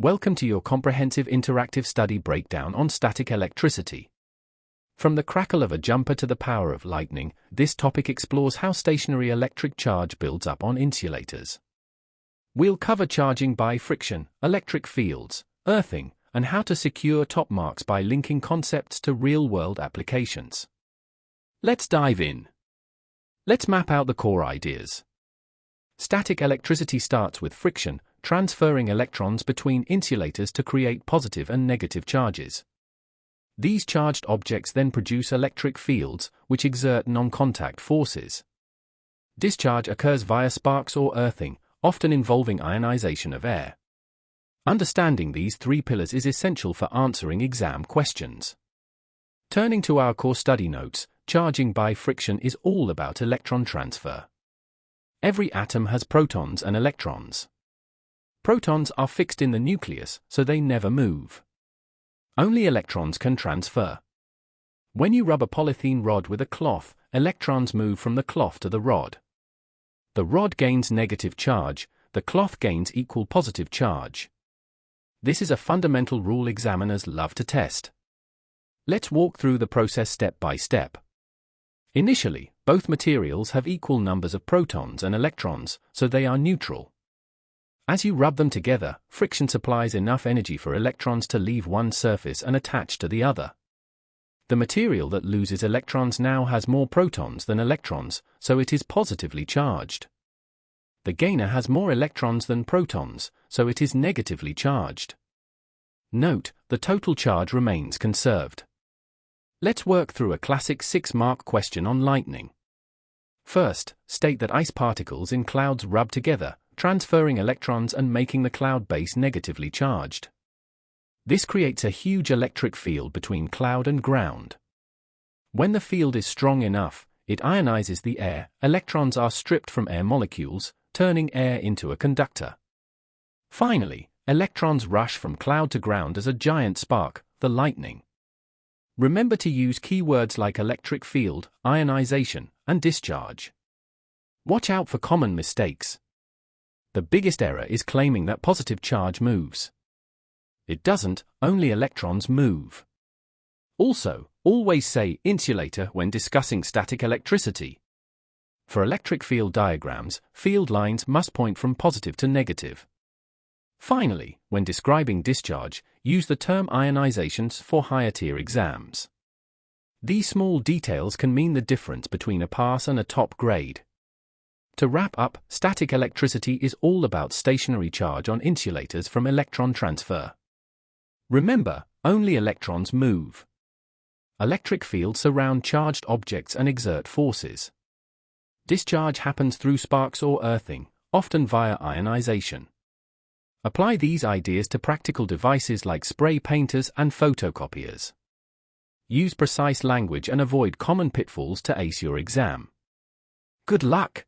Welcome to your comprehensive interactive study breakdown on static electricity. From the crackle of a jumper to the power of lightning, this topic explores how stationary electric charge builds up on insulators. We'll cover charging by friction, electric fields, earthing, and how to secure top marks by linking concepts to real-world applications. Let's dive in. Let's map out the core ideas. Static electricity starts with friction, transferring electrons between insulators to create positive and negative charges. These charged objects then produce electric fields, which exert non-contact forces. Discharge occurs via sparks or earthing, often involving ionization of air. Understanding these three pillars is essential for answering exam questions. Turning to our core study notes, charging by friction is all about electron transfer. Every atom has protons and electrons. Protons are fixed in the nucleus, so they never move. Only electrons can transfer. When you rub a polythene rod with a cloth, electrons move from the cloth to the rod. The rod gains negative charge, the cloth gains equal positive charge. This is a fundamental rule examiners love to test. Let's walk through the process step by step. Initially, both materials have equal numbers of protons and electrons, so they are neutral. As you rub them together, friction supplies enough energy for electrons to leave one surface and attach to the other. The material that loses electrons now has more protons than electrons, so it is positively charged. The gainer has more electrons than protons, so it is negatively charged. Note, the total charge remains conserved. Let's work through a classic 6-mark question on lightning. First, state that ice particles in clouds rub together, transferring electrons and making the cloud base negatively charged. This creates a huge electric field between cloud and ground. When the field is strong enough, it ionizes the air, electrons are stripped from air molecules, turning air into a conductor. Finally, electrons rush from cloud to ground as a giant spark, the lightning. Remember to use keywords like electric field, ionization, and discharge. Watch out for common mistakes. The biggest error is claiming that positive charge moves. It doesn't, only electrons move. Also, always say insulator when discussing static electricity. For electric field diagrams, field lines must point from positive to negative. Finally, when describing discharge, use the term ionizations for higher-tier exams. These small details can mean the difference between a pass and a top grade. To wrap up, static electricity is all about stationary charge on insulators from electron transfer. Remember, only electrons move. Electric fields surround charged objects and exert forces. Discharge happens through sparks or earthing, often via ionization. Apply these ideas to practical devices like spray painters and photocopiers. Use precise language and avoid common pitfalls to ace your exam. Good luck!